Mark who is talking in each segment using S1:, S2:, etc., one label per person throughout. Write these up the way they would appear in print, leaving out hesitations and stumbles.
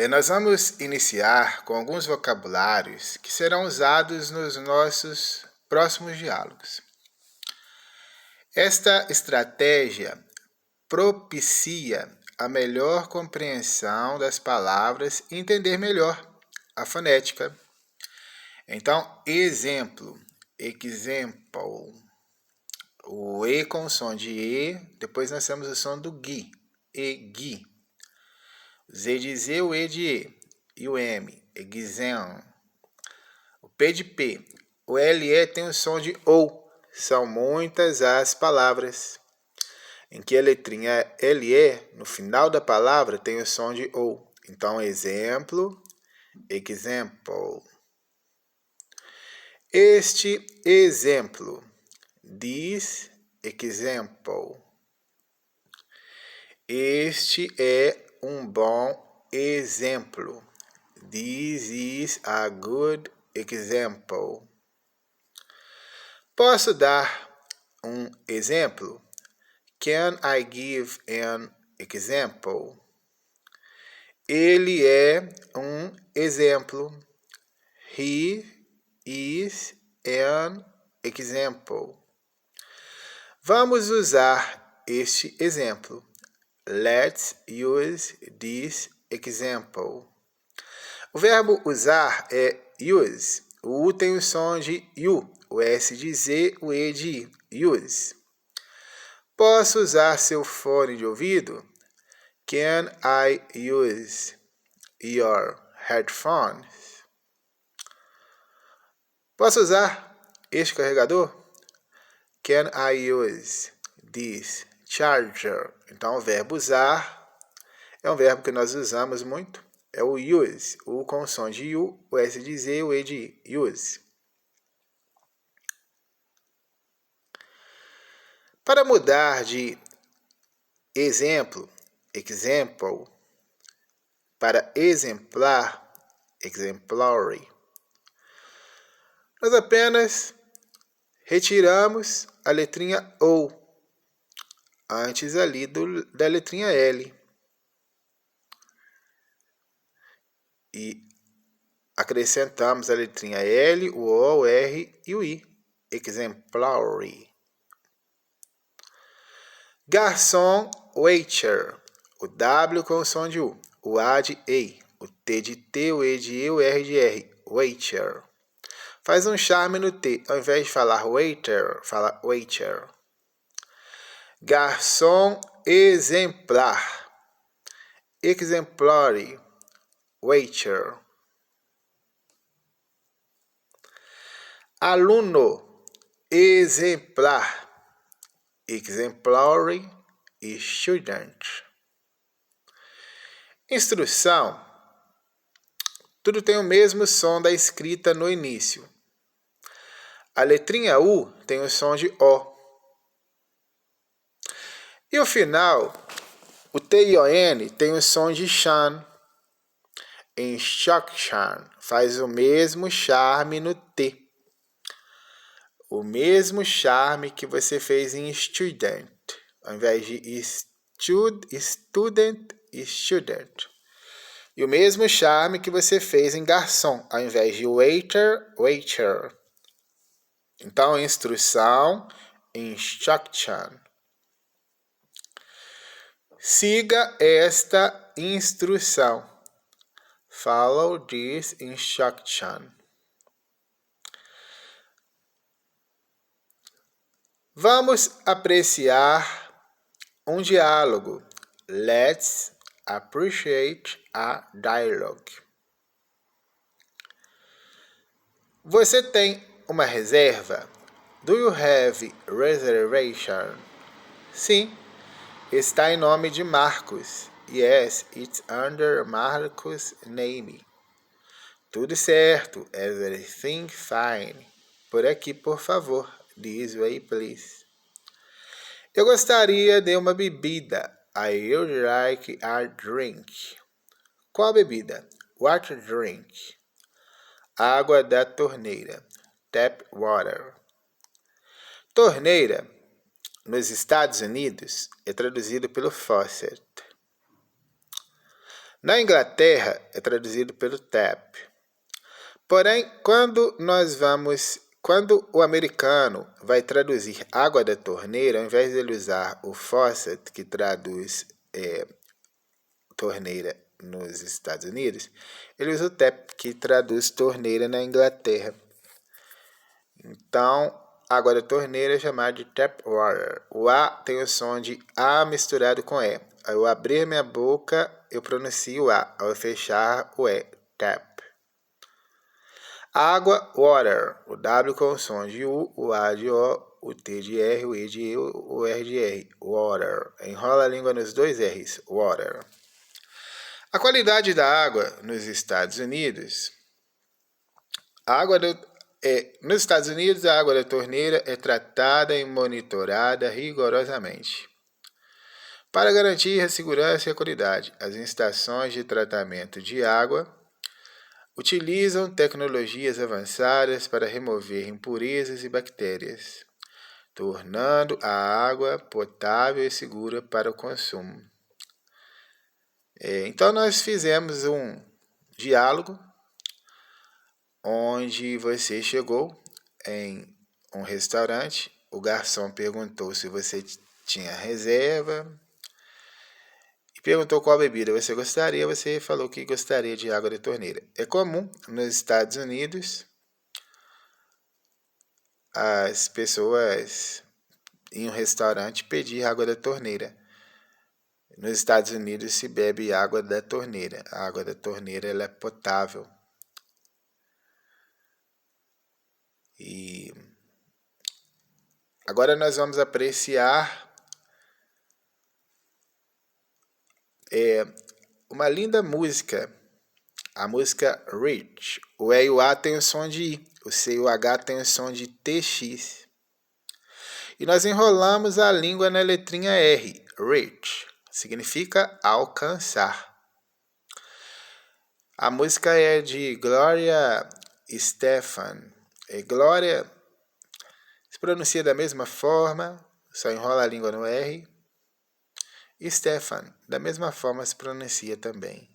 S1: Nós vamos iniciar com alguns vocabulários que serão usados nos nossos próximos diálogos. Esta estratégia propicia a melhor compreensão das palavras e entender melhor a fonética. Então, exemplo, example. O E com o som de E, depois nós temos o som do GUI, EGI. O Z de Z, o E de E, e o M, exam. O P de P, o LE tem o som de OU. São muitas as palavras em que a letrinha LE, no final da palavra, tem o som de OU. Então, exemplo, example. Este exemplo. This example. Este é um bom exemplo. This is a good example. Posso dar um exemplo? Can I give an example? Ele é um exemplo. He is an example. Vamos usar este exemplo. Let's use this example. O verbo usar é use. O U tem o som de U, o S de Z, o E de I. Use. Posso usar seu fone de ouvido? Can I use your headphones? Posso usar este carregador? Can I use this charger? Então, o verbo usar é um verbo que nós usamos muito. É o use. O com o som de U, o S de Z, o E de I. Use. Para mudar de exemplo, example, para exemplar, exemplary, nós apenas retiramos a letrinha O antes ali da letrinha L e acrescentamos a letrinha L, o O, o R e o I. Exemplary. Garçom, waiter. O W com o som de U, o A de E, o T de T, o E de E, o R de R. Waiter. Faz um charme no T. Ao invés de falar waiter, fala waiter. Garçom exemplar. Exemplary. Waiter. Aluno exemplar. Exemplary e student. Instrução. Tudo tem o mesmo som da escrita no início. A letrinha U tem o som de O. E o final, o T-I-O-N tem o som de chan. Instruction faz o mesmo charme no T. O mesmo charme que você fez em student. Ao invés de student, student. E o mesmo charme que você fez em garçom. Ao invés de waiter, waiter. Então, instrução, instruction. Siga esta instrução. Follow this instruction. Vamos apreciar um diálogo. Let's appreciate a dialogue. Você tem uma reserva? Do you have reservation? Sim, está em nome de Marcos. Yes, it's under Marcos' name. Tudo certo. Everything fine. Por aqui, por favor. This way, please. Eu gostaria de uma bebida. I would like a drink. Qual bebida? What drink? Água da torneira. Tap water. Torneira, nos Estados Unidos, é traduzido pelo faucet. Na Inglaterra, é traduzido pelo tap. Porém, quando o americano vai traduzir água da torneira, ao invés de ele usar o faucet, que traduz torneira nos Estados Unidos, ele usa o tap, que traduz torneira na Inglaterra. Então, água da torneira é chamada de tap water. O A tem o som de A misturado com E. Ao abrir minha boca, eu pronuncio o A. Ao fechar, o E. Tap. Água, water. O W com o som de U, o A de O, o T de R, o E de E, o R de R. Water. Enrola a língua nos dois R's. Water. A qualidade da água nos Estados Unidos. Nos Estados Unidos, a água da torneira é tratada e monitorada rigorosamente. Para garantir a segurança e a qualidade, as estações de tratamento de água utilizam tecnologias avançadas para remover impurezas e bactérias, tornando a água potável e segura para o consumo. Então, nós fizemos um diálogo onde você chegou em um restaurante, o garçom perguntou se você tinha reserva e perguntou qual bebida você gostaria, você falou que gostaria de água da torneira. É comum nos Estados Unidos as pessoas em um restaurante pedir água da torneira. Nos Estados Unidos se bebe água da torneira. A água da torneira ela é potável. E agora nós vamos apreciar uma linda música, a música Rich. O E e o A tem o som de I, o C e o H tem o som de TX. E nós enrolamos a língua na letrinha R, Rich, significa alcançar. A música é de Gloria Estefan. Gloria se pronuncia da mesma forma, só enrola a língua no R. Stefan, da mesma forma se pronuncia também.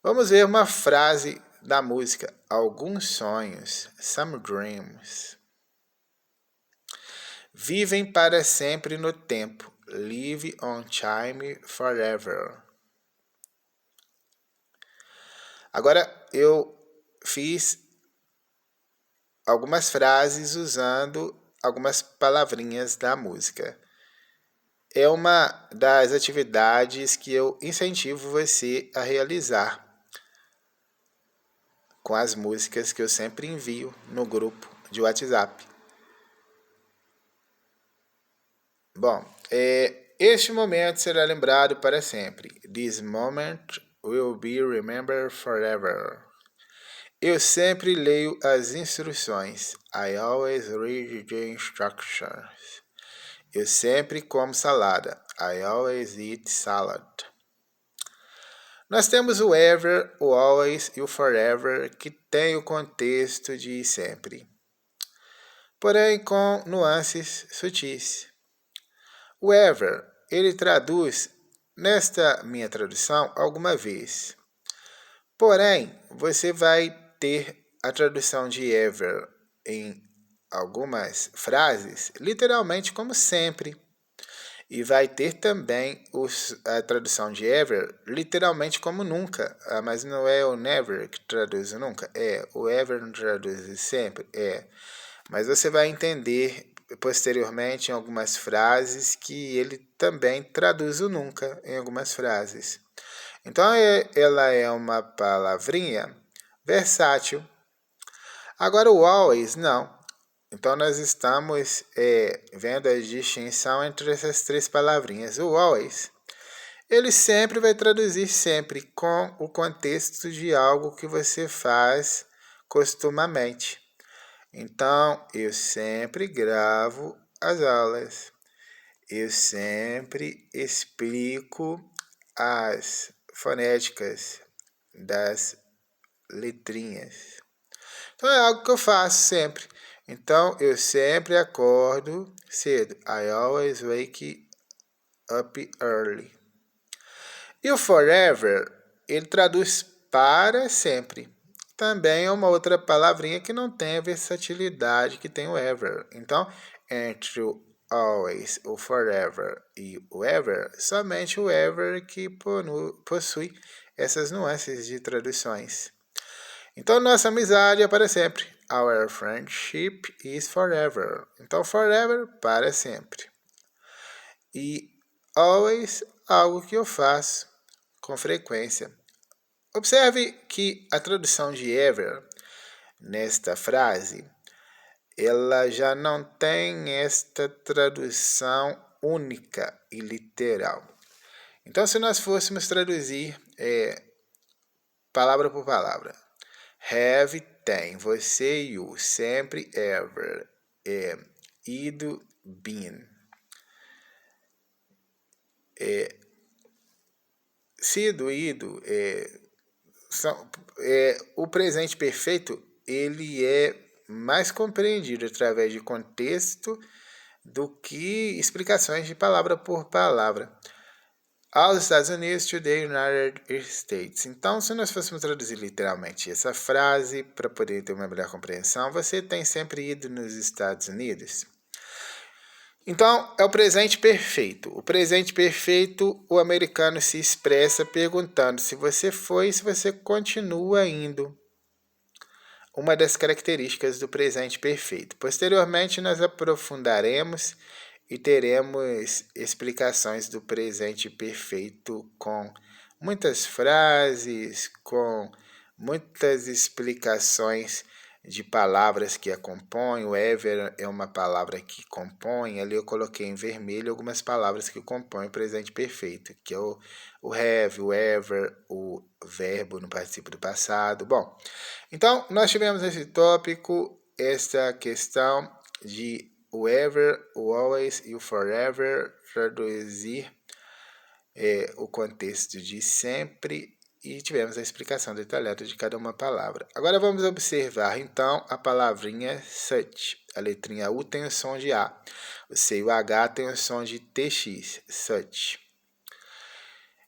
S1: Vamos ver uma frase da música. Alguns sonhos, some dreams, vivem para sempre no tempo. Live on time forever. Agora eu fiz algumas frases usando algumas palavrinhas da música. É uma das atividades que eu incentivo você a realizar com as músicas que eu sempre envio no grupo de WhatsApp. Bom, este momento será lembrado para sempre. This moment will be remembered forever. Eu sempre leio as instruções. I always read the instructions. Eu sempre como salada. I always eat salad. Nós temos o ever, o always e o forever, que tem o contexto de sempre, porém com nuances sutis. O ever, ele traduz, nesta minha tradução, alguma vez. Porém, você vai ter a tradução de ever em algumas frases, literalmente como sempre. E vai ter também a tradução de ever, literalmente como nunca. Mas não é o never que traduz o nunca. O ever não traduz sempre. Mas você vai entender posteriormente em algumas frases que ele também traduz o nunca em algumas frases. Então, ela é uma palavrinha versátil. Agora, o always, não. Então, nós estamos vendo a distinção entre essas três palavrinhas. O always, ele sempre vai traduzir sempre com o contexto de algo que você faz costumamente. Então, eu sempre gravo as aulas. Eu sempre explico as fonéticas das letrinhas. Então, é algo que eu faço sempre. Então, eu sempre acordo cedo. I always wake up early. E o forever, ele traduz para sempre. Também é uma outra palavrinha que não tem a versatilidade que tem o ever. Então, entre o always, o forever e o ever, somente o ever que possui essas nuances de traduções. Então, nossa amizade é para sempre. Our friendship is forever. Então, forever, para sempre. E always, algo que eu faço com frequência. Observe que a tradução de ever nesta frase, ela já não tem esta tradução única e literal. Então, se nós fôssemos traduzir palavra por palavra, have, tem, você e o, sempre, ever, ido, been, sido, ido, o presente perfeito, ele é mais compreendido através de contexto do que explicações de palavra por palavra. Aos Estados Unidos, to the United States. Então, se nós fôssemos traduzir literalmente essa frase para poder ter uma melhor compreensão, você tem sempre ido nos Estados Unidos? Então, é o presente perfeito. O presente perfeito, o americano se expressa perguntando se você foi e se você continua indo. Uma das características do presente perfeito. Posteriormente, nós aprofundaremos e teremos explicações do presente perfeito com muitas frases, com muitas explicações de palavras que a compõem. O ever é uma palavra que compõe. Ali eu coloquei em vermelho algumas palavras que compõem o presente perfeito, que é o have, o ever, o verbo no participo do passado. Bom, então nós tivemos nesse tópico esta questão de o ever, o always e o forever, traduzir o contexto de sempre e tivemos a explicação detalhada de cada uma palavra. Agora vamos observar então a palavrinha such. A letrinha U tem o som de A, o C e o H tem o som de TX, such.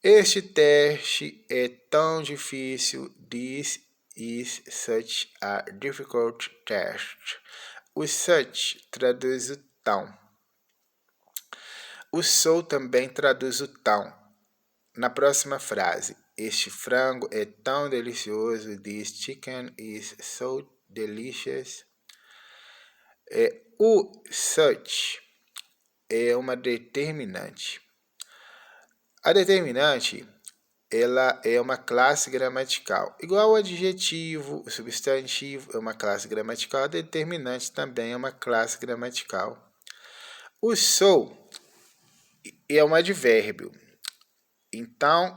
S1: Este teste é tão difícil. This is such a difficult test. O such traduz o tão. O so também traduz o tão. Na próxima frase, este frango é tão delicioso. This chicken is so delicious. O such é uma determinante. A determinante, ela é uma classe gramatical. Igual o adjetivo, o substantivo é uma classe gramatical, a determinante também é uma classe gramatical. O so é um advérbio. Então,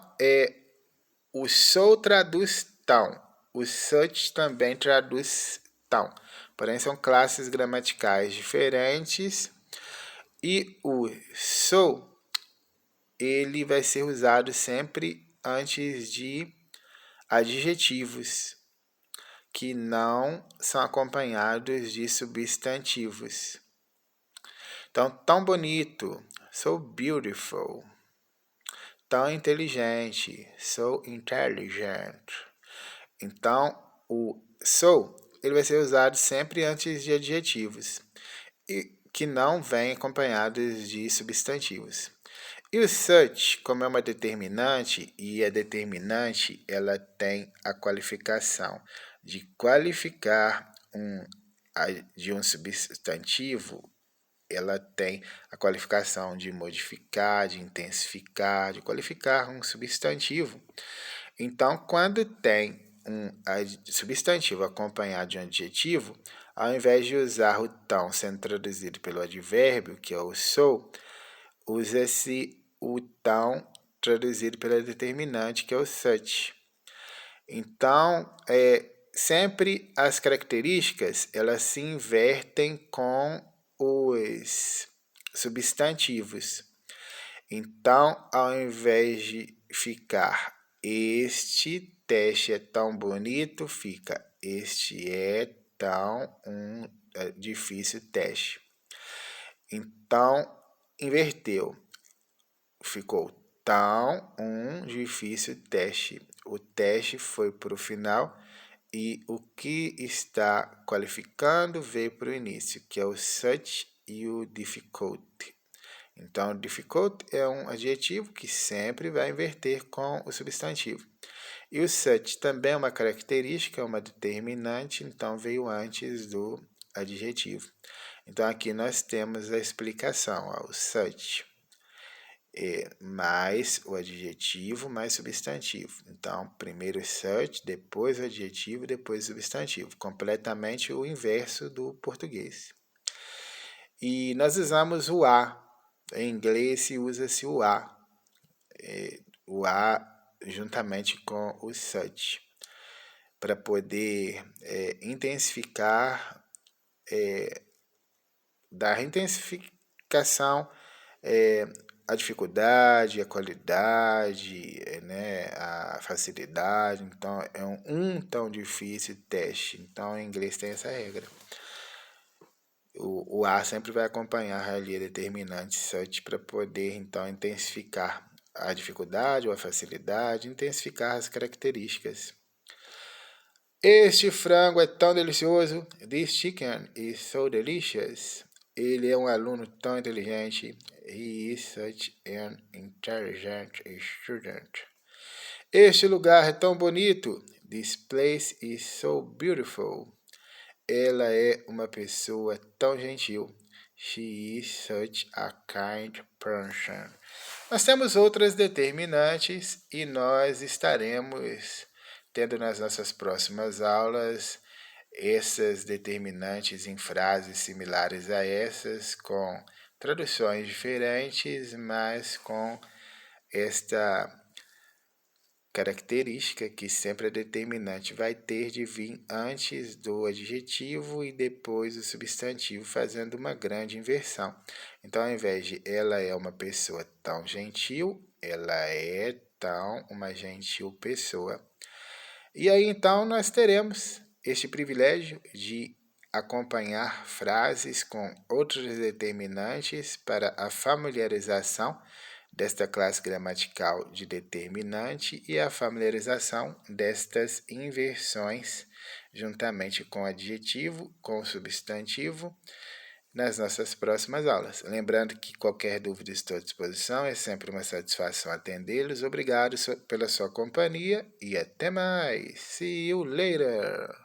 S1: o so traduz tão, o such também traduz tão. Porém, são classes gramaticais diferentes. E o so, ele vai ser usado sempre antes de adjetivos, que não são acompanhados de substantivos. Então, tão bonito, so beautiful. Tão inteligente, so intelligent. Então, o so, ele vai ser usado sempre antes de adjetivos, e que não vêm acompanhados de substantivos. E o such, como é uma determinante, e a determinante ela tem a qualificação de qualificar de um substantivo, ela tem a qualificação de modificar, de intensificar, de qualificar um substantivo. Então, quando tem um substantivo acompanhado de um adjetivo, ao invés de usar o tão sendo traduzido pelo advérbio, que é o so, usa-se o tão traduzido pela determinante, que é o such. Então, sempre as características elas se invertem com os substantivos. Então, ao invés de ficar este teste é tão bonito, fica este é tão difícil teste. Então, inverteu. Ficou Então, um difícil teste. O teste foi para o final e o que está qualificando veio para o início, que é o such e o difficult. Então, difficult é um adjetivo que sempre vai inverter com o substantivo. E o such também é uma característica, uma determinante, então veio antes do adjetivo. Então, aqui nós temos a explicação, ó, o such mais o adjetivo, mais substantivo. Então, primeiro o such, depois o adjetivo, depois o substantivo. Completamente o inverso do português. E nós usamos o a. Em inglês usa-se o a juntamente com o such, para poder intensificar, dar intensificação a dificuldade, a qualidade, né, a facilidade. Então, é um tão difícil teste. Então, em inglês tem essa regra. O a sempre vai acompanhar ali a determinante such para poder, então, intensificar a dificuldade ou a facilidade, intensificar as características. Este frango é tão delicioso. This chicken is so delicious. Ele é um aluno tão inteligente. He is such an intelligent student. Este lugar é tão bonito. This place is so beautiful. Ela é uma pessoa tão gentil. She is such a kind person. Nós temos outras determinantes e nós estaremos tendo nas nossas próximas aulas essas determinantes em frases similares a essas, com traduções diferentes, mas com esta característica que sempre a determinante vai ter de vir antes do adjetivo e depois do substantivo, fazendo uma grande inversão. Então, ao invés de ela é uma pessoa tão gentil, ela é tão uma gentil pessoa. E aí, então, nós teremos este privilégio de acompanhar frases com outros determinantes para a familiarização desta classe gramatical de determinante e a familiarização destas inversões, juntamente com o adjetivo, com o substantivo, nas nossas próximas aulas. Lembrando que qualquer dúvida estou à disposição, é sempre uma satisfação atendê-los. Obrigado pela sua companhia e até mais. See you later!